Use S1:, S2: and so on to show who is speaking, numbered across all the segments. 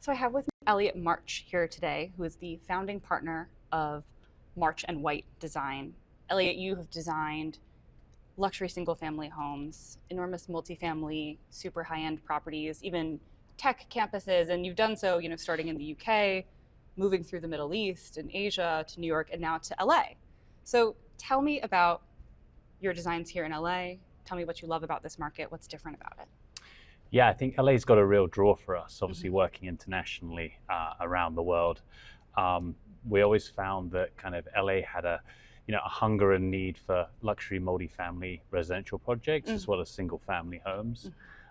S1: So I have with me Elliot March here today, who is the founding partner of March and White Design. Elliot, you have designed luxury single-family homes, enormous multifamily, super high-end properties, even tech campuses, and you've done so, starting in the UK, moving through the Middle East and Asia to New York, and now to LA. So tell me about your designs here in LA. Tell me what you love about this market. What's different about it?
S2: Yeah, I think LA's got a real draw for us, obviously working internationally around the world. We always found that kind of LA had a hunger and need for luxury multifamily residential projects as well as single family homes.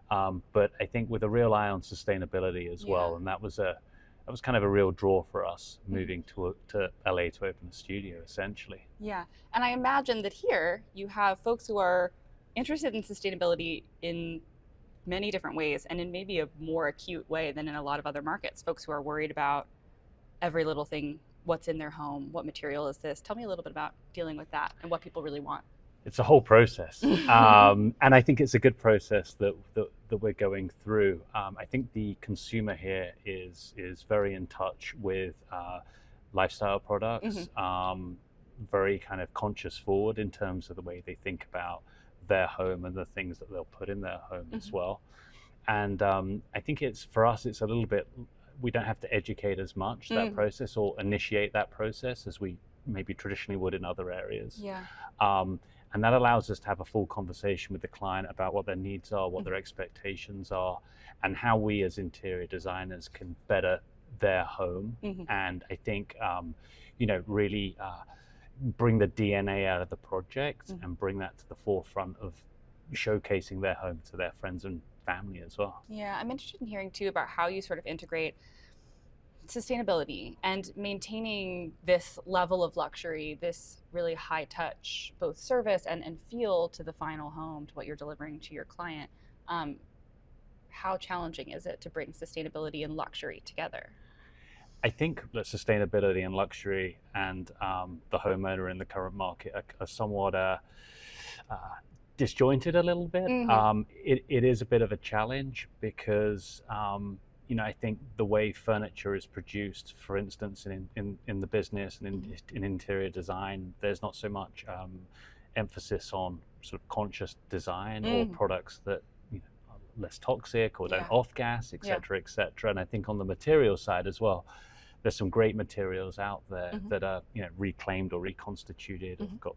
S2: But I think with a real eye on sustainability as well, and that was kind of a real draw for us moving to LA to open a studio essentially.
S1: Yeah, and I imagine that here you have folks who are interested in sustainability in many different ways and in maybe a more acute way than in a lot of other markets. Folks who are worried about every little thing, what's in their home, what material is this? Tell me a little bit about dealing with that and what people really want.
S2: It's a whole process, and I think it's a good process that we're going through. I think the consumer here is very in touch with lifestyle products, very kind of conscious forward in terms of the way they think about their home and the things that they'll put in their home as well. And I think for us, it's a little bit, we don't have to educate as much that process or initiate that process as we maybe traditionally would in other areas.
S1: Yeah.
S2: And that allows us to have a full conversation with the client about what their needs are, what their expectations are, and how we as interior designers can better their home. And I think, really bring the DNA out of the project and bring that to the forefront of showcasing their home to their friends and family as well.
S1: Yeah, I'm interested in hearing too about how you sort of integrate sustainability and maintaining this level of luxury, this really high touch, both service and feel to the final home, to what you're delivering to your client. How challenging is it to bring sustainability and luxury together?
S2: I think that sustainability and luxury and the homeowner in the current market are somewhat disjointed a little bit. It is a bit of a challenge because I think the way furniture is produced, for instance, in the business and in interior design, there's not so much emphasis on sort of conscious design or products that are less toxic or don't off gas, et cetera, et cetera. And I think on the material side as well, there's some great materials out there that are reclaimed or reconstituted, have got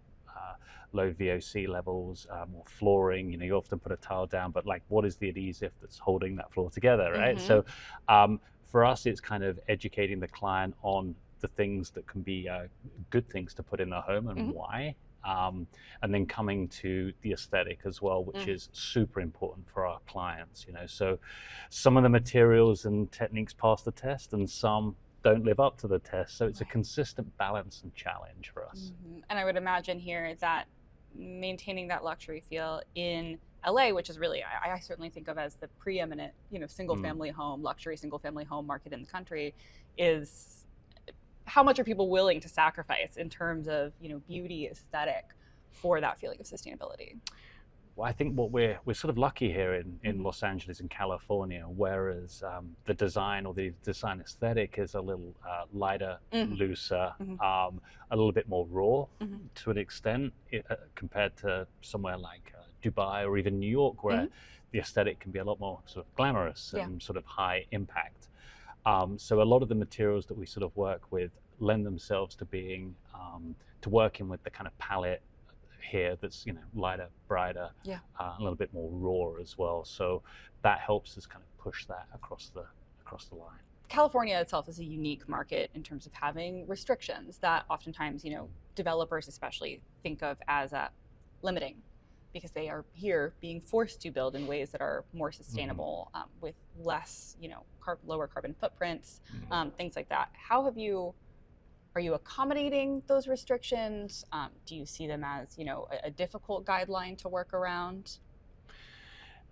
S2: low VOC levels, or flooring. You often put a tile down, but like, what is the adhesive that's holding that floor together, right? So for us, it's kind of educating the client on the things that can be good things to put in their home and why. And then coming to the aesthetic as well, which is super important for our clients. So some of the materials and techniques pass the test and some don't live up to the test. So it's a consistent balance and challenge for us.
S1: And I would imagine here that maintaining that luxury feel in LA, which is really, I certainly think of as the preeminent, single family home, luxury single family home market in the country, is how much are people willing to sacrifice in terms of, beauty, aesthetic for that feeling of sustainability?
S2: Well, I think what we're sort of lucky here in Los Angeles and California, whereas the design or the design aesthetic is a little lighter, looser, a little bit more raw to an extent compared to somewhere like Dubai or even New York, where the aesthetic can be a lot more sort of glamorous and sort of high impact. So a lot of the materials that we sort of work with lend themselves to being to working with the kind of palette here that's lighter, brighter, a little bit more raw as well. So that helps us kind of push that across the line.
S1: California itself is a unique market in terms of having restrictions that oftentimes developers especially think of as limiting, because they are here being forced to build in ways that are more sustainable, with less lower carbon footprints, things like that. Are you accommodating those restrictions? Do you see them as, a difficult guideline to work around?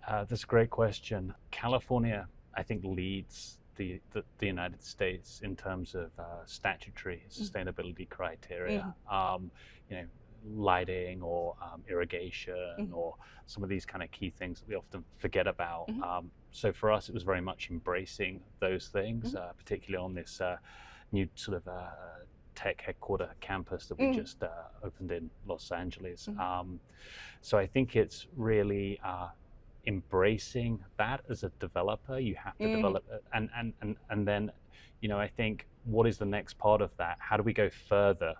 S2: That's a great question. California, I think, leads the United States in terms of statutory sustainability criteria. lighting or irrigation or some of these kind of key things that we often forget about. So for us, it was very much embracing those things, particularly on this new sort of tech headquarter campus that we just opened in Los Angeles. So I think it's really embracing that as a developer. You have to develop it, and then, you know, I think what is the next part of that? How do we go further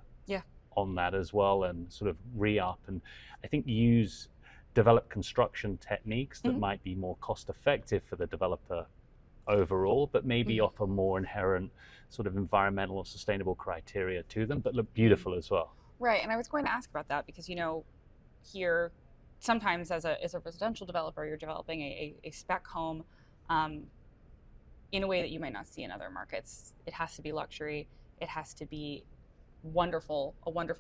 S2: on that as well, and sort of re-up, and I think develop construction techniques that might be more cost effective for the developer overall, but maybe offer more inherent sort of environmental or sustainable criteria to them, but look beautiful as well.
S1: Right, and I was going to ask about that because, you know, here sometimes as a residential developer, you're developing a spec home in a way that you might not see in other markets. It has to be luxury. It has to be a wonderful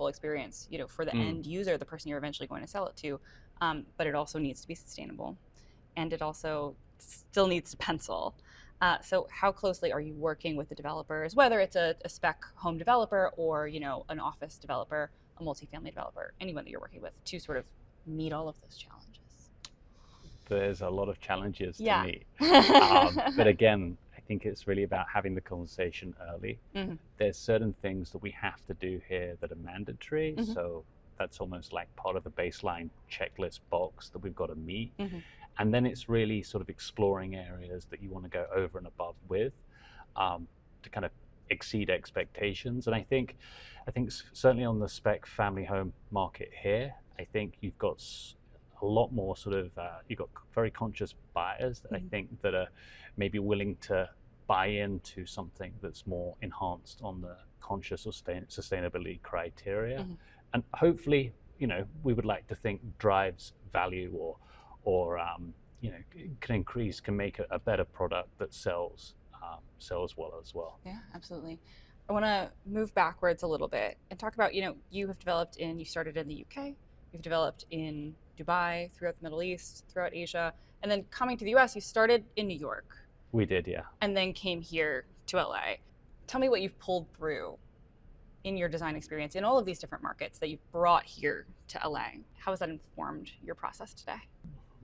S1: experience, you know, for the end user, the person you're eventually going to sell it to. But it also needs to be sustainable, and it also still needs to pencil. So how closely are you working with the developers, whether it's a spec home developer or, you know, an office developer, a multifamily developer, anyone that you're working with, to sort of meet all of those challenges?
S2: There's a lot of challenges to meet. But again, I think it's really about having the conversation early. There's certain things that we have to do here that are mandatory. So that's almost like part of the baseline checklist box that we've got to meet. And then it's really sort of exploring areas that you want to go over and above with to kind of exceed expectations. And I think certainly on the spec family home market here, I think you've got a lot more sort of, you've got very conscious buyers that I think that are maybe willing to buy into something that's more enhanced on the conscious or sustainability criteria. And hopefully, you know, we would like to think drives value or you know, can make a better product that sells well as well.
S1: Yeah, absolutely. I want to move backwards a little bit and talk about, you know, you started in the UK, you've developed in Dubai, throughout the Middle East, throughout Asia, and then coming to the US, you started in New York.
S2: We did, yeah.
S1: And then came here to LA. Tell me what you've pulled through in your design experience in all of these different markets that you've brought here to LA. How has that informed your process today?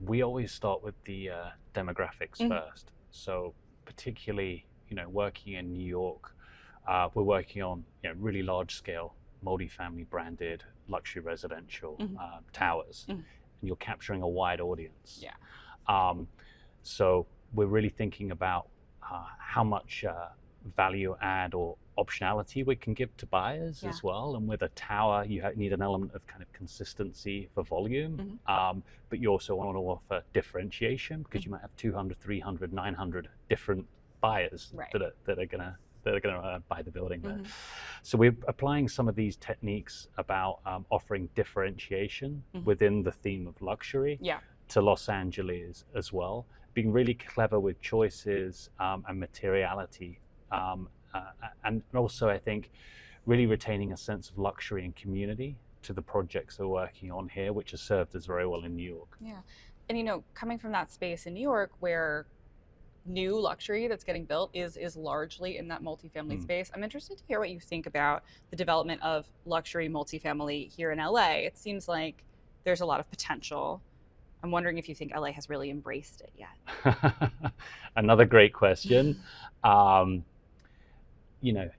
S2: We always start with the demographics first. So particularly, you know, working in New York, we're working on, you know, really large scale, multifamily branded luxury residential towers, and you're capturing a wide audience. So we're really thinking about how much value add or optionality we can give to buyers as well. And with a tower, you need an element of kind of consistency for volume, but you also want to offer differentiation because you might have 200, 300, 900 different buyers that are gonna buy the building there. So we're applying some of these techniques about offering differentiation within the theme of luxury to Los Angeles as well, being really clever with choices and materiality. And also, I think, really retaining a sense of luxury and community to the projects we're working on here, which has served us very well in New York.
S1: Yeah. And, you know, coming from that space in New York where new luxury that's getting built is largely in that multifamily space, I'm interested to hear what you think about the development of luxury multifamily here in LA. It seems like there's a lot of potential. I'm wondering if you think LA has really embraced it yet.
S2: Another great question. You know,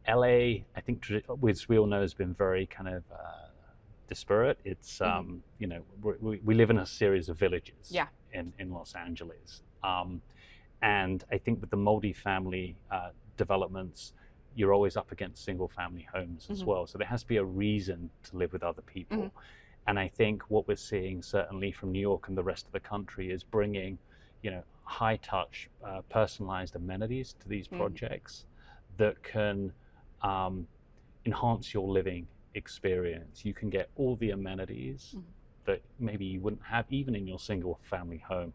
S2: LA, I think, which we all know, has been very kind of disparate. It's, you know, we live in a series of villages in Los Angeles. And I think with the multifamily developments, you're always up against single family homes as well. So there has to be a reason to live with other people. And I think what we're seeing certainly from New York and the rest of the country is bringing, you know, high touch, personalized amenities to these projects that can enhance your living experience. You can get all the amenities that maybe you wouldn't have even in your single family home.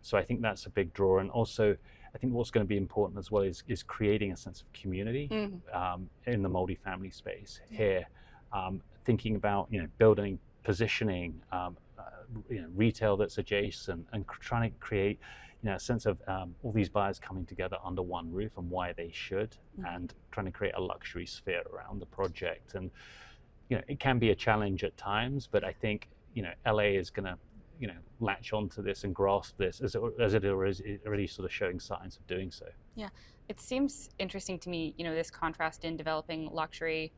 S2: So I think that's a big draw. And also, I think what's going to be important as well is creating a sense of community in the multifamily space here. Thinking about, you know, building, positioning, you know, retail that's adjacent, and trying to create, you know, a sense of all these buyers coming together under one roof and why they should, and trying to create a luxury sphere around the project. And, it can be a challenge at times, but I think, LA is going to, latch onto this and grasp this as it is already sort of showing signs of doing so.
S1: Yeah, it seems interesting to me, this contrast in developing luxury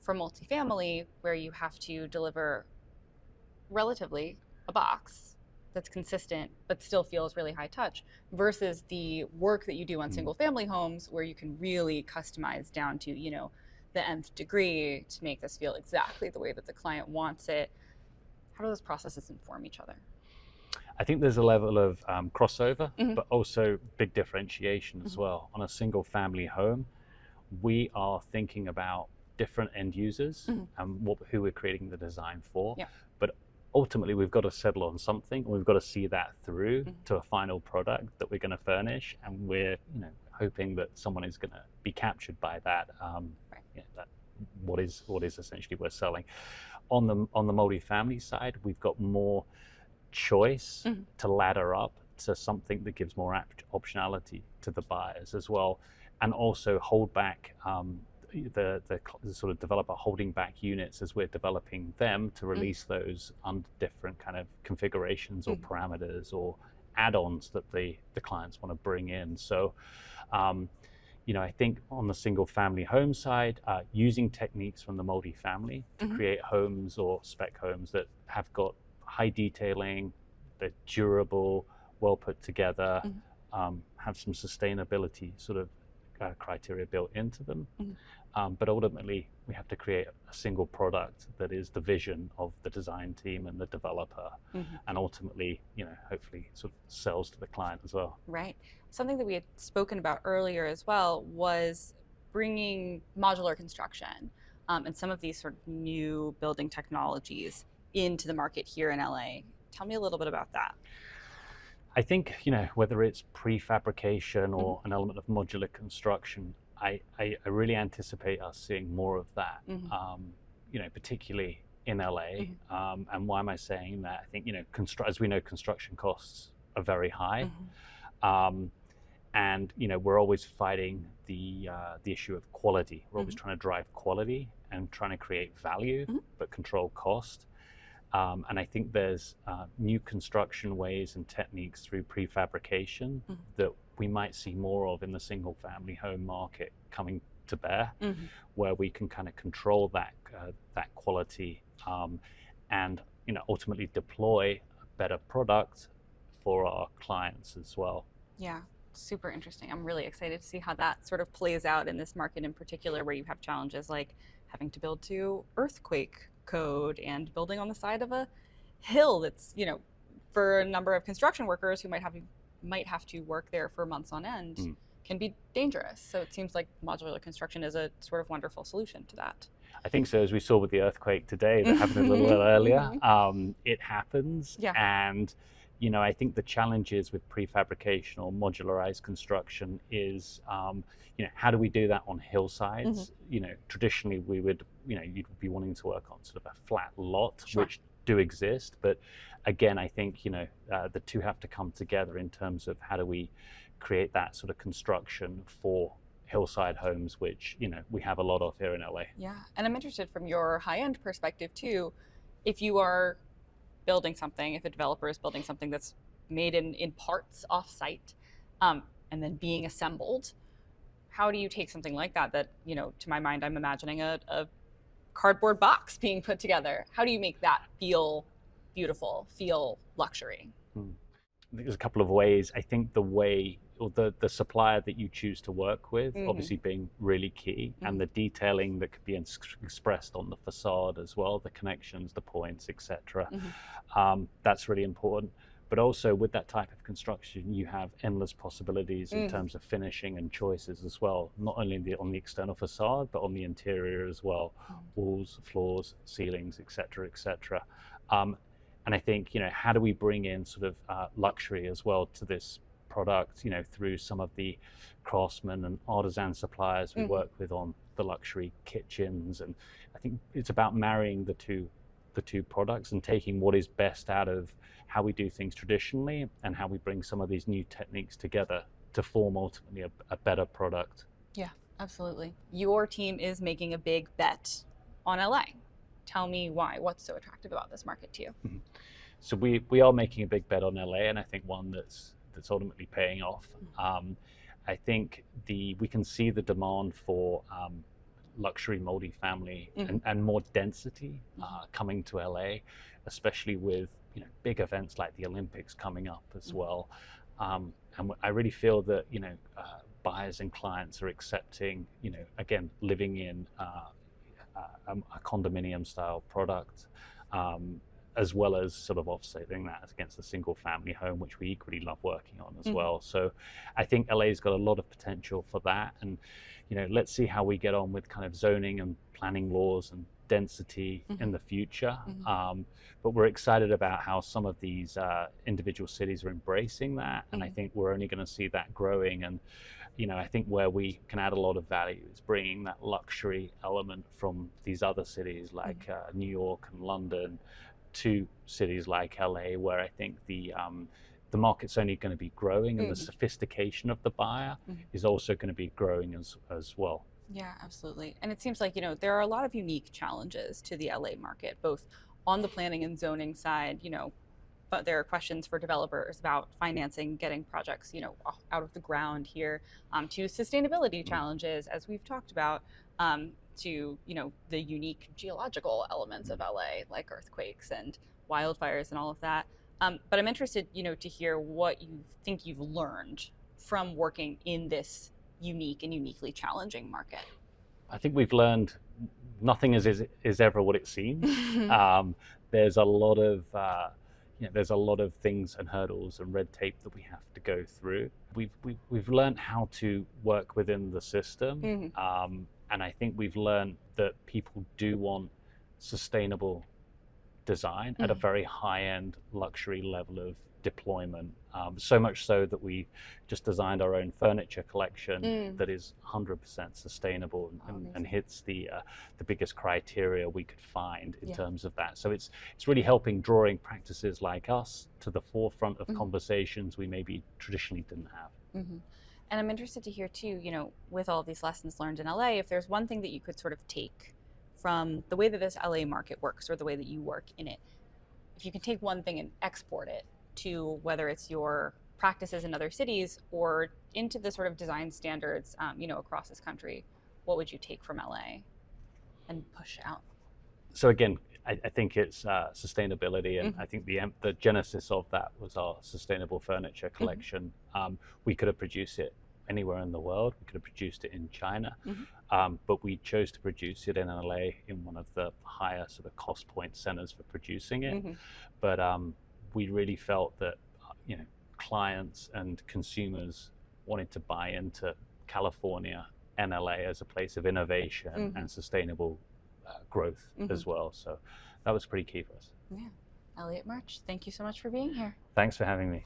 S1: for multifamily, where you have to deliver relatively a box that's consistent but still feels really high touch, versus the work that you do on single family homes, where you can really customize down to the nth degree to make this feel exactly the way that the client wants it. How do those processes inform each other?
S2: I think there's a level of crossover, but also big differentiation as well. On a single family home, we are thinking about different end users and who we're creating the design for.
S1: Yeah.
S2: But ultimately, we've got to settle on something, and we've got to see that through to a final product that we're going to furnish, and we're hoping that someone is going to be captured by that. That what is essentially we're selling. On the multifamily side, we've got more choice to ladder up to something that gives more optionality to the buyers as well, and also hold back the sort of developer holding back units as we're developing them to release those under different kind of configurations or parameters or add-ons that the clients want to bring in. So I think on the single family home side, using techniques from the multifamily to create homes or spec homes that have got high detailing, they're durable, well put together, have some sustainability sort of criteria built into them. But ultimately, we have to create a single product that is the vision of the design team and the developer, and ultimately, hopefully sort of sells to the client as well.
S1: Right. Something that we had spoken about earlier as well was bringing modular construction and some of these sort of new building technologies into the market here in LA. Tell me a little bit about that.
S2: I think, whether it's prefabrication or an element of modular construction, I really anticipate us seeing more of that, particularly in LA. And why am I saying that? I think, as we know, construction costs are very high. And, we're always fighting the issue of quality. We're always trying to drive quality and trying to create value, but control cost. And I think there's new construction ways and techniques through prefabrication that we might see more of in the single family home market coming to bear, where we can kind of control that quality and ultimately deploy a better product for our clients as well.
S1: Yeah, super interesting. I'm really excited to see how that sort of plays out in this market in particular, where you have challenges like having to build to earthquake code and building on the side of a hill that's, for a number of construction workers who might have to work there for months on end, can be dangerous. So it seems like modular construction is a sort of wonderful solution to that.
S2: I think so. As we saw with the earthquake today that happened a little bit earlier, it happens.
S1: Yeah.
S2: And I think the challenges with prefabrication or modularized construction is, how do we do that on hillsides? Traditionally we would, you'd be wanting to work on sort of a flat lot, which do exist. But again, I think, the two have to come together in terms of how do we create that sort of construction for hillside homes, which, we have a lot of here in LA.
S1: Yeah. And I'm interested from your high-end perspective too, if you are building something, if a developer is building something that's made in parts off-site and then being assembled, how do you take something like that, to my mind, I'm imagining a cardboard box being put together. How do you make that feel beautiful, feel luxury?
S2: I think there's a couple of ways. I think the way, or the supplier that you choose to work with, obviously being really key, and the detailing that could be expressed on the facade as well, the connections, the points, etc. That's really important. But also with that type of construction, you have endless possibilities in terms of finishing and choices as well, not only on the external facade, but on the interior as well, walls, floors, ceilings, etc., etc. And I think, how do we bring in sort of luxury as well to this product, through some of the craftsmen and artisan suppliers we work with on the luxury kitchens. And I think it's about marrying the two products and taking what is best out of how we do things traditionally and how we bring some of these new techniques together to form ultimately a better product.
S1: Yeah, absolutely. Your team is making a big bet on LA. tell me why. What's so attractive about this market to you?
S2: Mhm. So we are making a big bet on LA, and I think one that's ultimately paying off. I think we can see the demand for luxury multifamily and more density coming to LA, especially with big events like the Olympics coming up as well. And I really feel that buyers and clients are accepting again living in a condominium style product, as well as sort of offsetting that against a single family home, which we equally love working on as well. So I think LA's got a lot of potential for that. And, let's see how we get on with kind of zoning and planning laws and density in the future. But we're excited about how some of these individual cities are embracing that. And I think we're only going to see that growing. And, I think where we can add a lot of value is bringing that luxury element from these other cities like New York and London to cities like LA, where I think the market's only going to be growing, and the sophistication of the buyer is also going to be growing as well.
S1: Yeah, absolutely. And it seems like, there are a lot of unique challenges to the LA market, both on the planning and zoning side, but there are questions for developers about financing, getting projects, out of the ground here, to sustainability challenges, as we've talked about, to, the unique geological elements of LA, like earthquakes and wildfires and all of that. But I'm interested, to hear what you think you've learned from working in this unique and uniquely challenging market.
S2: I think we've learned nothing is ever what it seems. There's a lot of things and hurdles and red tape that we have to go through. We've learned how to work within the system, and I think we've learned that people do want sustainable design at a very high-end luxury level of deployment. So much so that we just designed our own furniture collection that is 100% sustainable and hits the biggest criteria we could find in terms of that. So it's really helping drawing practices like us to the forefront of conversations we maybe traditionally didn't have.
S1: And I'm interested to hear too, with all of these lessons learned in LA, if there's one thing that you could sort of take from the way that this LA market works or the way that you work in it, if you can take one thing and export it to whether it's your practices in other cities or into the sort of design standards, across this country, what would you take from LA and push out?
S2: So again, I think it's sustainability, and I think the genesis of that was our sustainable furniture collection. We could have produced it anywhere in the world. We could have produced it in China, but we chose to produce it in LA, in one of the higher sort of cost point centers for producing it. But we really felt that clients and consumers wanted to buy into California and LA as a place of innovation and sustainable growth as well. So that was pretty key for us.
S1: Yeah. Elliot Murch, thank you so much for being here.
S2: Thanks for having me.